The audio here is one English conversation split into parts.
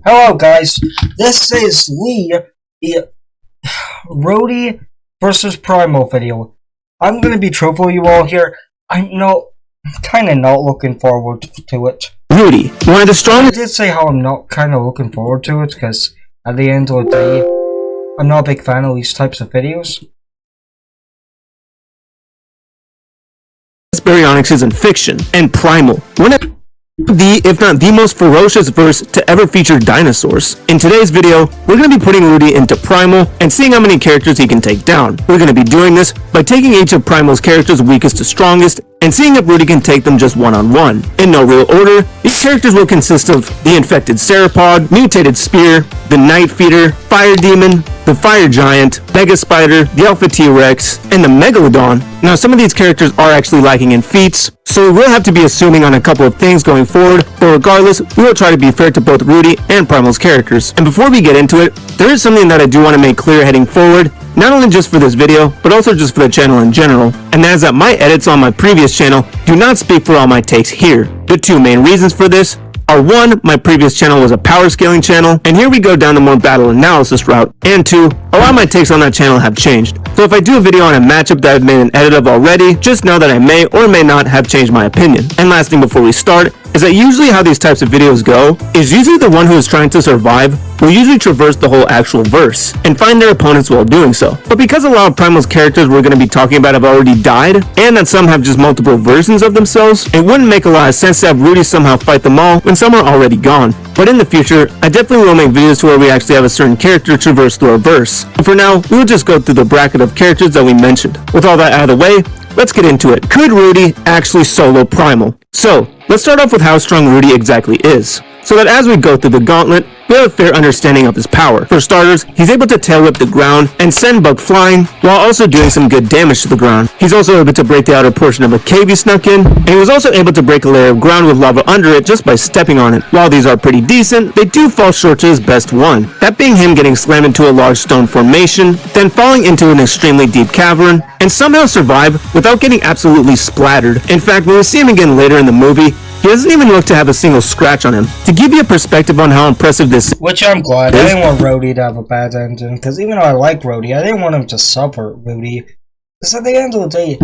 Hello guys, this is the Rudy versus Primal video. I'm gonna be truthful with you all here. I'm kinda not looking forward to it. Rudy, one of the strongest. I did say how I'm not kinda looking forward to it, because at the end of the day, I'm not a big fan of these types of videos. Baryonyx is in fiction, and Primal, one of if not the most ferocious verse to ever feature dinosaurs. In today's video, we're going to be putting Rudy into Primal and seeing how many characters he can take down. We're going to be doing this by taking each of Primal's characters weakest to strongest and seeing if Rudy can take them just one-on-one. In no real order, these characters will consist of the infected Sauropod, mutated spear, the Night Feeder, Fire Demon, the Fire Giant, Mega Spider, the Alpha T-Rex, and the Megalodon. Now, some of these characters are actually lacking in feats, so we will have to be assuming on a couple of things going forward, but regardless, we will try to be fair to both Rudy and Primal's characters. And before we get into it, there is something that I do want to make clear heading forward, not only just for this video, but also just for the channel in general, and that is that my edits on my previous channel do not speak for all my takes here. The two main reasons for this are: one, my previous channel was a power scaling channel, and here we go down the more battle analysis route, and two, a lot of my takes on that channel have changed. So if I do a video on a matchup that I've made an edit of already, just know that I may or may not have changed my opinion. And last thing before we start, is that usually how these types of videos go, is usually the one who is trying to survive will usually traverse the whole actual verse, and find their opponents while doing so. But because a lot of Primal's characters we're going to be talking about have already died, and that some have just multiple versions of themselves, it wouldn't make a lot of sense to have Rudy somehow fight them all when some are already gone. But in the future, I definitely will make videos to where we actually have a certain character traverse through a verse. But for now, we will just go through the bracket of characters that we mentioned. With all that out of the way, let's get into it. Could Rudy actually solo Primal? So, let's start off with how strong Rudy exactly is, so that as we go through the gauntlet, we have a fair understanding of his power. For starters, he's able to tail whip the ground and send Bug flying, while also doing some good damage to the ground. He's also able to break the outer portion of a cave he snuck in, and he was also able to break a layer of ground with lava under it just by stepping on it. While these are pretty decent, they do fall short to his best one, that being him getting slammed into a large stone formation, then falling into an extremely deep cavern, and somehow survive without getting absolutely splattered. In fact, when we see him again later in the movie, he doesn't even look to have a single scratch on him. To give you a perspective on how impressive this is, Which I'm glad. I didn't want Rudy to have a bad ending, because even though I like Rudy, I didn't want him to suffer, Rudy. Because at the end of the day,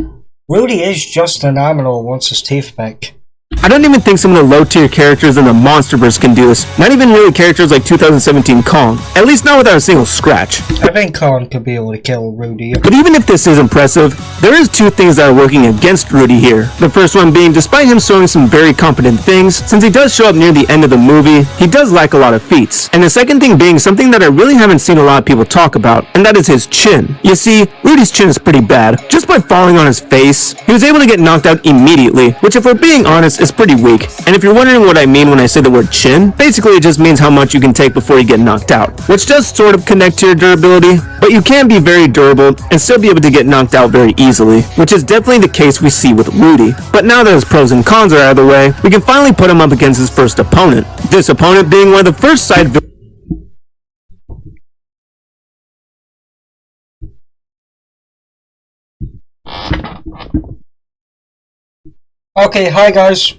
Rudy is just phenomenal once his teeth back. I don't even think some of the low-tier characters in the Monsterverse can do this. Not even really characters like 2017 Kong. At least not without a single scratch. I think Kong could be able to kill Rudy. But even if this is impressive, there is two things that are working against Rudy here. The first one being, despite him showing some very competent things, since he does show up near the end of the movie, he does lack a lot of feats. And the second thing being something that I really haven't seen a lot of people talk about, and that is his chin. You see, Rudy's chin is pretty bad. Just by falling on his face, he was able to get knocked out immediately, which if we're being honest, is pretty weak. And if you're wondering what I mean when I say the word chin, basically it just means how much you can take before you get knocked out, which does sort of connect to your durability, but you can be very durable and still be able to get knocked out very easily, which is definitely the case we see with Rudy. But now that his pros and cons are out of the way, we can finally put him up against his first opponent. This opponent being one of the first side villains. Okay, hi guys.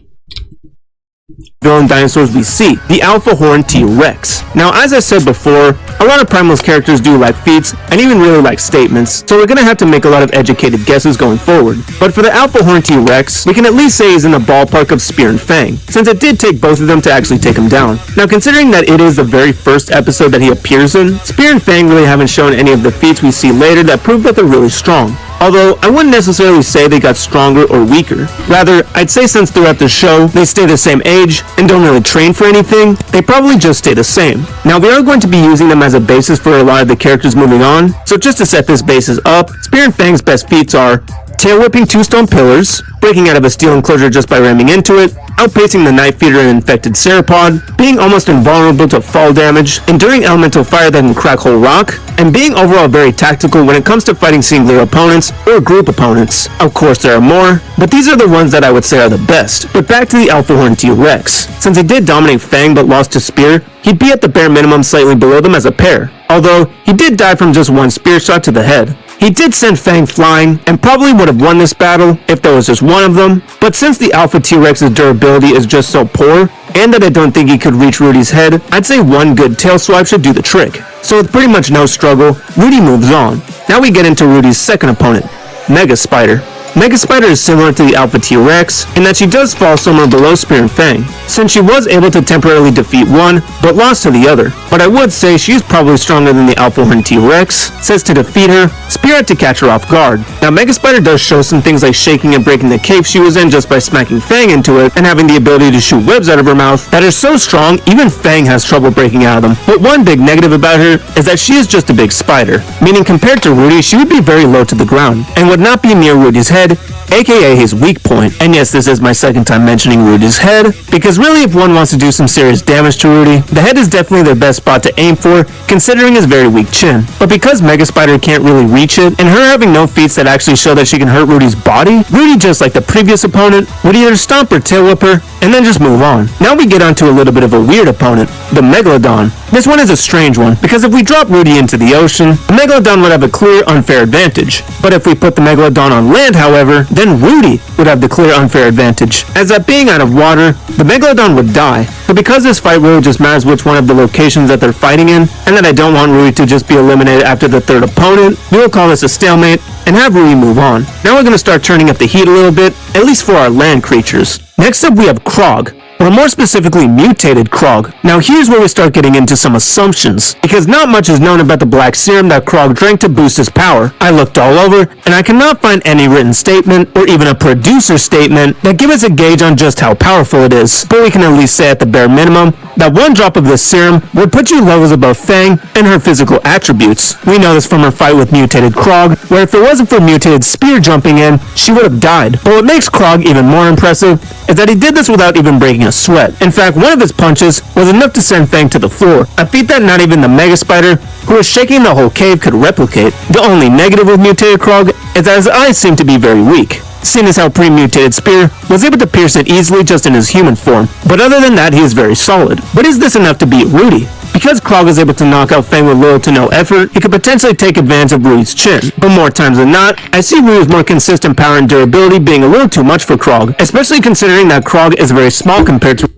Villain dinosaurs we see, the Alpha Horn T-Rex. Now, as I said before, a lot of Primal's characters do like feats, and even really like statements, so we're gonna have to make a lot of educated guesses going forward. But for the Alpha Horn T-Rex, we can at least say he's in the ballpark of Spear and Fang, since it did take both of them to actually take him down. Now, considering that it is the very first episode that he appears in, Spear and Fang really haven't shown any of the feats we see later that prove that they're really strong. Although, I wouldn't necessarily say they got stronger or weaker. Rather, I'd say since throughout the show, they stay the same age and don't really train for anything, they probably just stay the same. Now, we are going to be using them as a basis for a lot of the characters moving on, so just to set this basis up, Spear and Fang's best feats are tail whipping 2 stone pillars, breaking out of a steel enclosure just by ramming into it, outpacing the Night Feeder and infected Sauropod, being almost invulnerable to fall damage, enduring elemental fire that can crack whole rock, and being overall very tactical when it comes to fighting singular opponents or group opponents. Of course there are more, but these are the ones that I would say are the best. But back to the Alpha Horn T-Rex. Since he did dominate Fang but lost to Spear, he'd be at the bare minimum slightly below them as a pair, although he did die from just one spear shot to the head. He did send Fang flying, and probably would have won this battle if there was just one of them, but since the Alpha T-Rex's durability is just so poor, and that I don't think he could reach Rudy's head, I'd say one good tail swipe should do the trick. So with pretty much no struggle, Rudy moves on. Now we get into Rudy's second opponent, Mega Spider. Mega Spider is similar to the Alpha T-Rex in that she does fall somewhere below Spear and Fang, since she was able to temporarily defeat one, but lost to the other. But I would say she is probably stronger than the Alpha Horn T-Rex, says to defeat her, Spear had to catch her off guard. Now Mega Spider does show some things like shaking and breaking the cave she was in just by smacking Fang into it, and having the ability to shoot webs out of her mouth that are so strong even Fang has trouble breaking out of them. But one big negative about her is that she is just a big spider, meaning compared to Rudy she would be very low to the ground, and would not be near Rudy's head, aka his weak point. And yes, this is my second time mentioning Rudy's head, because really if one wants to do some serious damage to Rudy, the head is definitely the best spot to aim for, considering his very weak chin. But because Mega Spider can't really reach it, and her having no feats that actually show that she can hurt Rudy's body, Rudy, just like the previous opponent, would either stomp or tail whip her, and then just move on. Now we get onto a little bit of a weird opponent, the Megalodon. This one is a strange one, because if we drop Rudy into the ocean, the Megalodon would have a clear unfair advantage. But if we put the Megalodon on land, however, then Rudy would have the clear unfair advantage, as that being out of water, the Megalodon would die. But because this fight really just matters which one of the locations that they're fighting in, and that I don't want Rudy to just be eliminated after the third opponent, we will call this a stalemate, and have Rudy move on. Now we're going to start turning up the heat a little bit, at least for our land creatures. Next up we have Krog, or more specifically mutated Krog. Now here's where we start getting into some assumptions, because not much is known about the black serum that Krog drank to boost his power. I looked all over, and I cannot find any written statement, or even a producer statement, that give us a gauge on just how powerful it is. But we can at least say at the bare minimum, that one drop of this serum would put you levels above Fang and her physical attributes. We know this from her fight with mutated Krog, where if it wasn't for mutated Spear jumping in, she would have died. But what makes Krog even more impressive is that he did this without even breaking a sweat. In fact, one of his punches was enough to send Fang to the floor, a feat that not even the Mega Spider, who was shaking the whole cave, could replicate. The only negative with mutated Krog is that his eyes seem to be very weak, seeing as how pre-mutated Spear was able to pierce it easily just in his human form. But other than that, he is very solid. But is this enough to beat Rudy? Because Krog is able to knock out Fang with little to no effort, he could potentially take advantage of Rudy's chin. But more times than not, I see Rudy's more consistent power and durability being a little too much for Krog, especially considering that Krog is very small compared to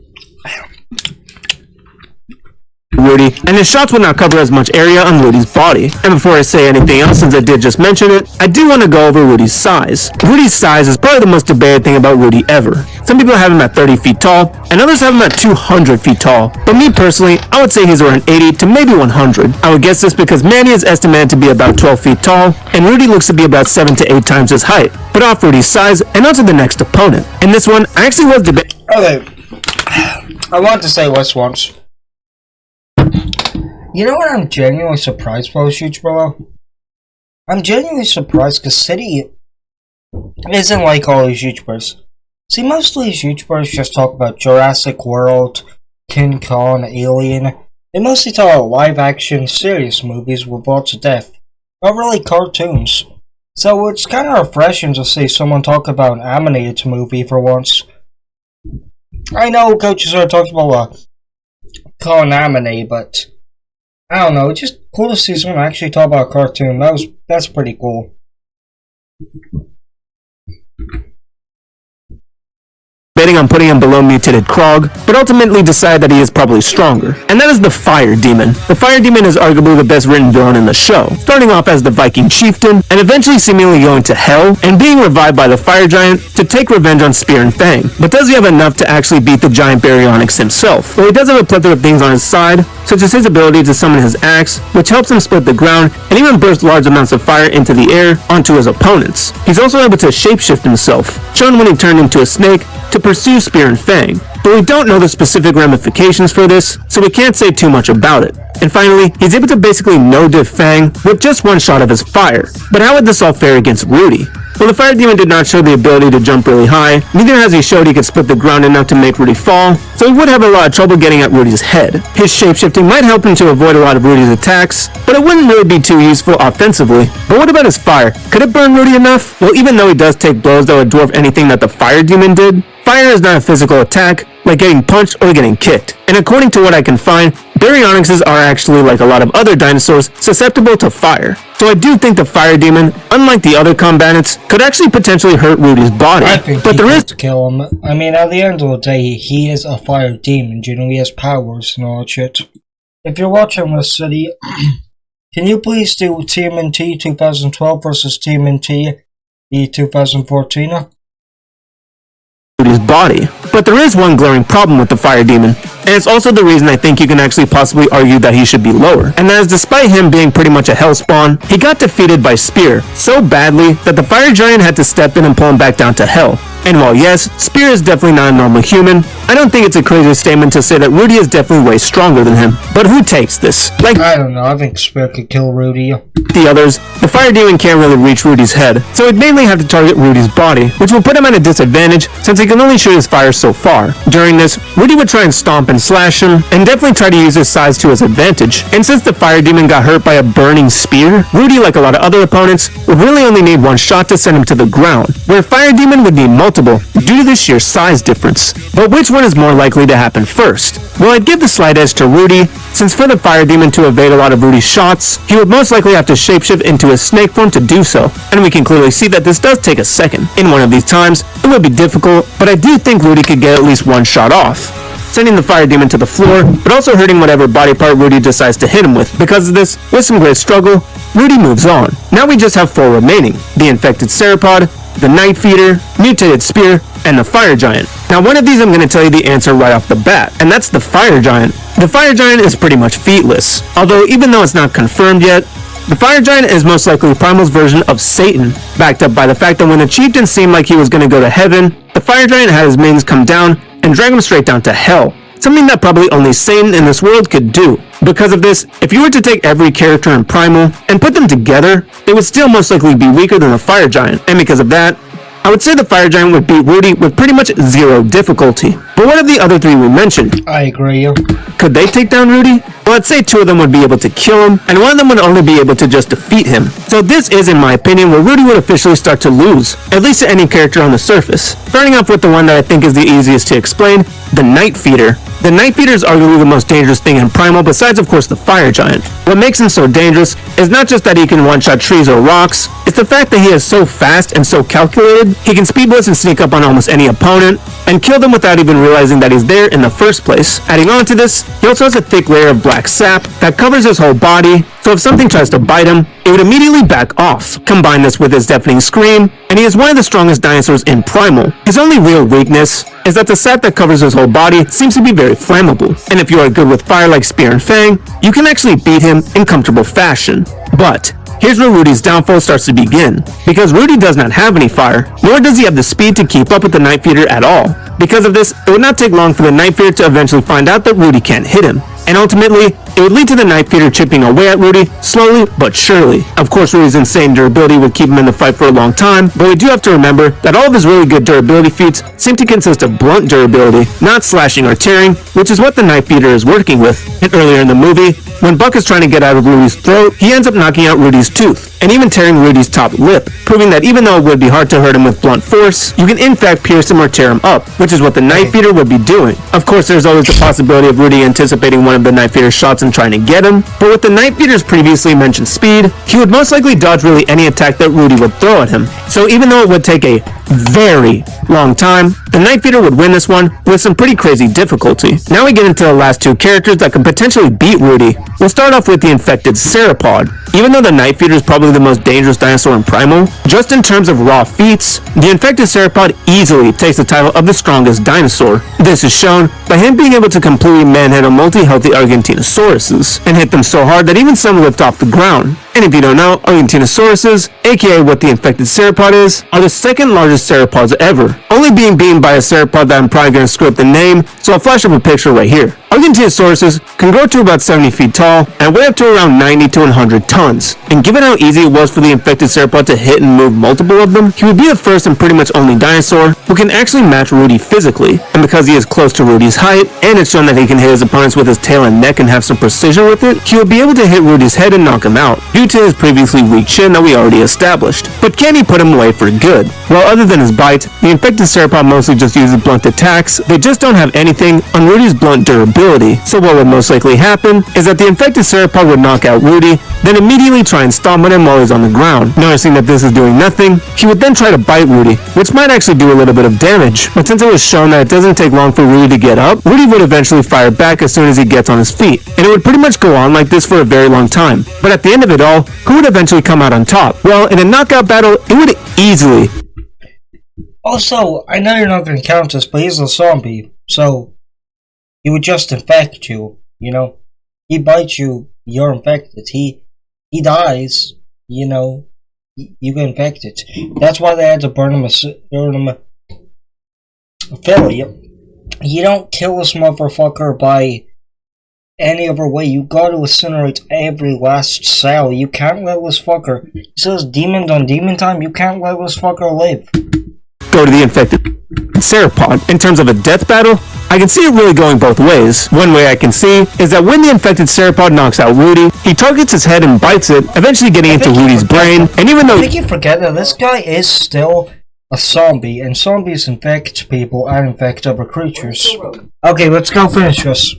Rudy, and his shots would not cover as much area on Rudy's body. And before I say anything else, since I did just mention it, I do want to go over Rudy's size. Rudy's size is probably the most debated thing about Rudy ever. Some people have him at 30 feet tall, and others have him at 200 feet tall. But me personally, I would say he's around 80 to maybe 100. I would guess this because Manny is estimated to be about 12 feet tall, and Rudy looks to be about 7 to 8 times his height. But off Rudy's size, and on to the next opponent. In this one, I actually was debating. Okay, I want to say this once. You know what I'm genuinely surprised for, Huge Bro? I'm genuinely surprised because City isn't like all these YouTubers. See, most of these YouTubers just talk about Jurassic World, King Kong, Alien. They mostly talk about live-action, serious movies with lots of death, not really cartoons. So it's kind of refreshing to see someone talk about an animated movie for once. I know coaches are talking about calling anime, but I don't know, it's just cool to see someone actually talk about a cartoon. That's pretty cool. Debating on putting him below mutated Krog, but ultimately decide that he is probably stronger. And that is the Fire Demon. The Fire Demon is arguably the best written villain in the show, starting off as the Viking chieftain, and eventually seemingly going to hell, and being revived by the Fire Giant to take revenge on Spear and Fang. But does he have enough to actually beat the giant Baryonyx himself? Well, he does have a plethora of things on his side, such as his ability to summon his axe, which helps him split the ground, and even burst large amounts of fire into the air onto his opponents. He's also able to shapeshift himself, shown when he turned into a snake, to pursue Spear and Fang, but we don't know the specific ramifications for this, so we can't say too much about it. And finally, he's able to basically no-diff Fang with just one shot of his fire. But how would this all fare against Rudy? Well, the Fire Demon did not show the ability to jump really high, neither has he showed he could split the ground enough to make Rudy fall, so he would have a lot of trouble getting at Rudy's head. His shapeshifting might help him to avoid a lot of Rudy's attacks, but it wouldn't really be too useful offensively. But what about his fire? Could it burn Rudy enough? Well, even though he does take blows that would dwarf anything that the Fire Demon did, fire is not a physical attack, like getting punched or getting kicked. And according to what I can find, Baryonyxes are actually, like a lot of other dinosaurs, susceptible to fire. So I do think the fire demon, unlike the other combatants, could actually potentially hurt Rudy's body. I think but there is to kill him. I mean, at the end of the day, he is a fire demon. You know, he has powers and all that shit. If you're watching this city, can you please do TMNT 2012 versus TMNT 2014? Rudy's body. But there is one glaring problem with the fire demon, and it's also the reason I think you can actually possibly argue that he should be lower. And that is, despite him being pretty much a hellspawn, he got defeated by Spear so badly that the fire giant had to step in and pull him back down to hell. And while yes, Spear is definitely not a normal human, I don't think it's a crazy statement to say that Rudy is definitely way stronger than him. But who takes this? Like, I don't know, I think Spear could kill Rudy. The others, the fire demon can't really reach Rudy's head, so it'd mainly have to target Rudy's body, which will put him at a disadvantage since he can only shoot his fire so far. During this, Rudy would try and stomp and slash him, and definitely try to use his size to his advantage. And since the fire demon got hurt by a burning spear, Rudy, like a lot of other opponents, would really only need one shot to send him to the ground, where fire demon would need multiple, due to the sheer size difference. But which one is more likely to happen first? Well, I'd give the slight edge to Rudy, since for the fire demon to evade a lot of Rudy's shots, he would most likely have to shapeshift into his snake form to do so, and we can clearly see that this does take a second. In one of these times, it would be difficult, but I do think Rudy could get at least one shot off, sending the fire demon to the floor, but also hurting whatever body part Rudy decides to hit him with. Because of this, with some great struggle, Rudy moves on. Now we just have 4 remaining: the infected Sauropod, the Night Feeder, mutated Spear, and the Fire Giant. Now one of these I'm going to tell you the answer right off the bat, and that's the Fire Giant. The Fire Giant is pretty much featless, although even though it's not confirmed yet, the Fire Giant is most likely Primal's version of Satan, backed up by the fact that when the chieftain seemed like he was going to go to heaven, the Fire Giant had his minions come down and drag him straight down to hell. Something that probably only Satan in this world could do. Because of this, if you were to take every character in Primal and put them together, they would still most likely be weaker than the Fire Giant, and because of that, I would say the Fire Giant would beat Rudy with pretty much 0 difficulty. But what of the other 3 we mentioned? I agree. Could they take down Rudy? Well, I'd say 2 of them would be able to kill him, and 1 of them would only be able to just defeat him. So this is, in my opinion, where Rudy would officially start to lose, at least to any character on the surface. Starting off with the one that I think is the easiest to explain, the Night Feeder. The Night Feeder is arguably the most dangerous thing in Primal, besides of course the Fire Giant. What makes him so dangerous is not just that he can one-shot trees or rocks, it's the fact that he is so fast and so calculated, he can speed blitz and sneak up on almost any opponent, and kill them without even realizing that he's there in the first place. Adding on to this, he also has a thick layer of black sap that covers his whole body, so if something tries to bite him, it would immediately back off. Combine this with his deafening scream, and he is one of the strongest dinosaurs in Primal. His only real weakness is that the sap that covers his whole body seems to be very flammable, and if you are good with fire like Spear and Fang, you can actually beat him in comfortable fashion. But here's where Rudy's downfall starts to begin, because Rudy does not have any fire, nor does he have the speed to keep up with the Night Feeder at all. Because of this, it would not take long for the Night Feeder to eventually find out that Rudy can't hit him, and ultimately, it would lead to the Night Feeder chipping away at Rudy, slowly but surely. Of course, Rudy's insane durability would keep him in the fight for a long time, but we do have to remember that all of his really good durability feats seem to consist of blunt durability, not slashing or tearing, which is what the Night Feeder is working with. And earlier in the movie, when Buck is trying to get out of Rudy's throat, he ends up knocking out Rudy's tooth, and even tearing Rudy's top lip, proving that even though it would be hard to hurt him with blunt force, you can in fact pierce him or tear him up, which is what the Night Feeder would be doing. Of course, there's always the possibility of Rudy anticipating one of the Night Feeder's shots and trying to get him, but with the Night Feeder's previously mentioned speed, he would most likely dodge really any attack that Rudy would throw at him. So even though it would take a very long time, the Night Feeder would win this one with some pretty crazy difficulty. Now we get into the last 2 characters that could potentially beat Rudy. We'll start off with the infected Sauropod. Even though the Night Feeder is probably the most dangerous dinosaur in Primal, just in terms of raw feats, the infected Sauropod easily takes the title of the strongest dinosaur. This is shown by him being able to completely manhandle multi-healthy Argentinasauruses, and hit them so hard that even some lift off the ground. And if you don't know, Argentinasauruses, aka what the infected Sauropod is, are the second largest sauropods ever, only being beaten by a sauropod that I'm probably going to screw up the name, so I'll flash up a picture right here. Argentinasauruses can grow to about 70 feet tall and weigh up to around 90 to 100 tons. And given how easy it was for the infected sauropod to hit and move multiple of them, he would be the first and pretty much only dinosaur who can actually match Rudy physically. And because he is close to Rudy's height, and it's shown that he can hit his opponents with his tail and neck and have some precision with it, he would be able to hit Rudy's head and knock him out, due to his previously weak chin that we already established. But can he put him away for good? Well, other than his bite, the infected infected Sauropod mostly just uses blunt attacks, they just don't have anything on Rudy's blunt durability. So what would most likely happen is that the infected Sauropod would knock out Rudy, then immediately try and stomp on him while he's on the ground. Noticing that this is doing nothing, he would then try to bite Rudy, which might actually do a little bit of damage. But since it was shown that it doesn't take long for Rudy to get up, Rudy would eventually fire back as soon as he gets on his feet. And it would pretty much go on like this for a very long time. But at the end of it all, who would eventually come out on top? Well, in a knockout battle, it would easily. Also, I know you're not going to count this, but he's a zombie, so he would just infect you, you know? He bites you, you're infected. He dies, you know, you get infected. That's why they had to burn him a Philly. You don't kill this motherfucker by any other way. You gotta incinerate every last cell. You can't let this fucker. It says demons on demon time. You can't let this fucker live. Go to the infected Sauropod. In terms of a death battle, I can see it really going both ways. One way I can see is that when the infected Sauropod knocks out Rudy, he targets his head and bites it, eventually getting into Rudy's brain. And even though I think you forget that this guy is still a zombie, and zombies infect people and infect other creatures. Okay, let's go finish this.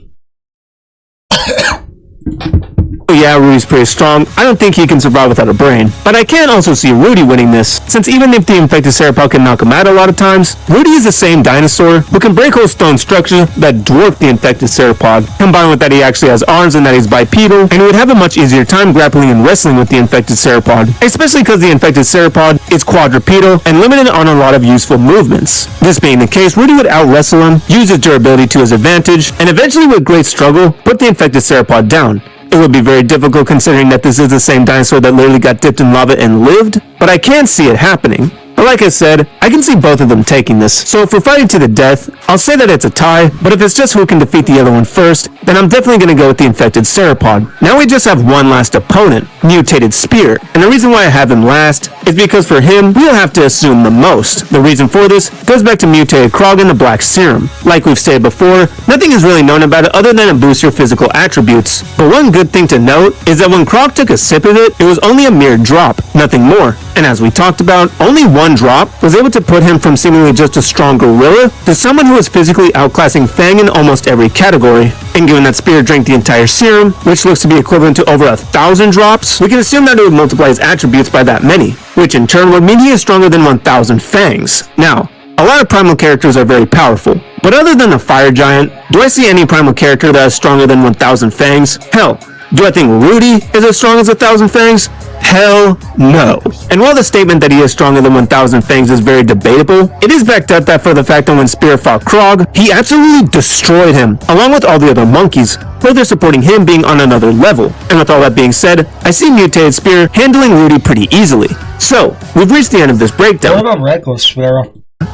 yeah, Rudy's pretty strong, I don't think he can survive without a brain. But I can also see Rudy winning this, since even if the infected Sauropod can knock him out a lot of times, Rudy is the same dinosaur who can break whole stone structure that dwarf the infected Sauropod. Combined with that he actually has arms and that he's bipedal, and he would have a much easier time grappling and wrestling with the infected Sauropod, especially because the infected Sauropod is quadrupedal and limited on a lot of useful movements. This being the case, Rudy would out-wrestle him, use his durability to his advantage, and eventually with great struggle, put the infected Sauropod down. It would be very difficult considering that this is the same dinosaur that literally got dipped in lava and lived, but I can see it happening. But like I said, I can see both of them taking this, so if we're fighting to the death, I'll say that it's a tie, but if it's just who can defeat the other one first, then I'm definitely going to go with the infected Sauropod. Now we just have one last opponent, Mutated Spear, and the reason why I have him last is because for him, we'll have to assume the most. The reason for this goes back to Mutated Krog and the Black Serum. Like we've stated before, nothing is really known about it other than it boosts your physical attributes. But one good thing to note is that when Krog took a sip of it, it was only a mere drop, nothing more. And as we talked about, only one drop was able to put him from seemingly just a strong gorilla to someone who was physically outclassing Fang in almost every category. And given that Spear drank the entire serum, which looks to be equivalent to over 1,000 drops, we can assume that it would multiply his attributes by that many, which in turn would mean he is stronger than 1,000 Fangs. Now, a lot of Primal characters are very powerful, but other than the Fire Giant, do I see any Primal character that is stronger than 1,000 Fangs? Hell, do I think Rudy is as strong as 1,000 Fangs? Hell no. And while the statement that he is stronger than 1,000 Fangs is very debatable, it is backed up that for the fact that when Spear fought Krog, he absolutely destroyed him, along with all the other monkeys, further supporting him being on another level. And with all that being said, I see Mutated Spear handling Rudy pretty easily. So, we've reached the end of this breakdown. What about regular Spear?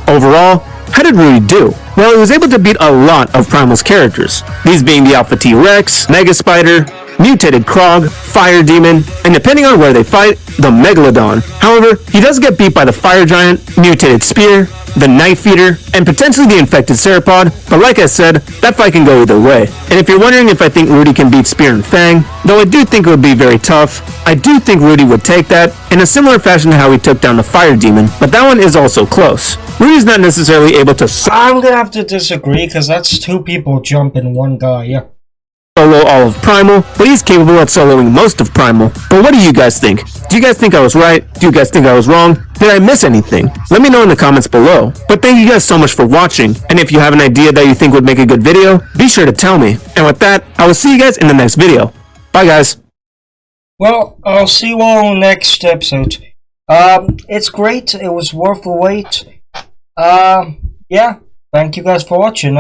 Overall, how did Rudy do? Well, he was able to beat a lot of Primal's characters, these being the Alpha T-Rex, Mega Spider, Mutated Krog, Fire Demon, and depending on where they fight, the Megalodon. However, he does get beat by the Fire Giant, Mutated Spear, the Knife Eater, and potentially the infected Sauropod, but like I said, that fight can go either way. And if you're wondering if I think Rudy can beat Spear and Fang, though I do think it would be very tough, I do think Rudy would take that in a similar fashion to how he took down the Fire Demon, but that one is also close. Rudy's not necessarily able to I'm gonna have to disagree, because that's two people jumping one guy, yeah. Solo all of Primal, but he's capable of soloing most of Primal. But what do you guys think? Do you guys think I was right? Do you guys think I was wrong? Did I miss anything? Let me know in the comments below. But thank you guys so much for watching, and if you have an idea that you think would make a good video, be sure to tell me. And with that, I will see you guys in the next video. Bye guys. Well, I'll see you all next episode. It's great, it was worth the wait. Yeah, thank you guys for watching.